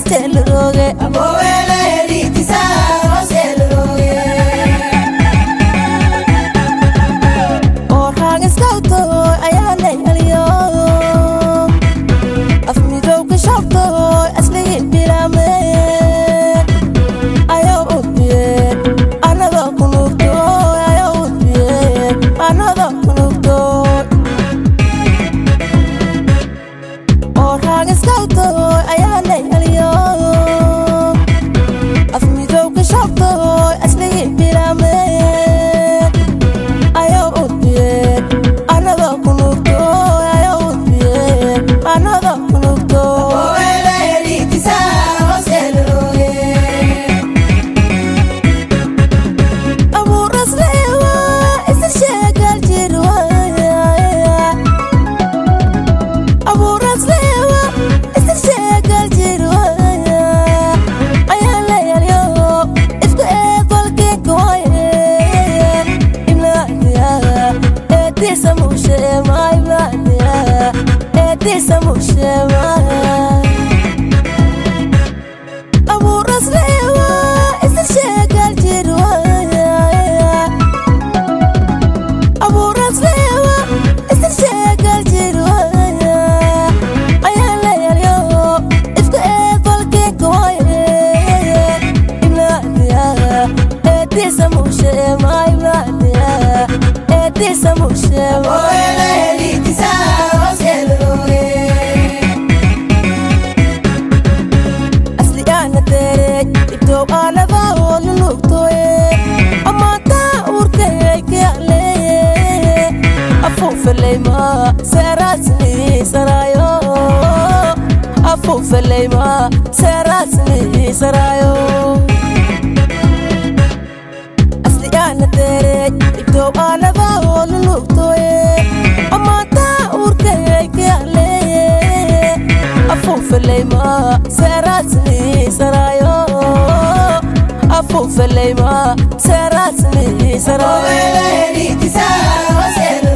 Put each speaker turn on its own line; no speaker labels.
hostel roge abowele elitisa hostel roge orang skauto ayane aliyo afmido ka shaqto asli bilame ayo ubye anado kunukto ayo ubye anado kunukto orang skauto ayane aliyo afmido ka shaqto asli bilame ayo ubye anado kunukto ayo ubye anado kunukto abowele elitisa hostel roge aburas lewa isa shegal jirwaya aburas lewa isa shegal jirwaya ayale yalyo ifka eqolke koye imlaadiya edisa mushema imlaadiya edisa mushema aburas lewa isa shegal jirwaya aburas lewa isa shegal jirwaya ayale yalyo ifka eqolke koye imlaadiya edisa mushema imlaadiya edisa mushema abowele elitisa hostel roge asli ana tere ibto ana bawo luluktoye amata urke kale afu felema serasni sarayo afu felema serasni sarayo asli ana tere ibto ana bawo luluktoye amata urke kale afu felema serasni sarayo afu felema serasni sarayo abowele elitisa hostel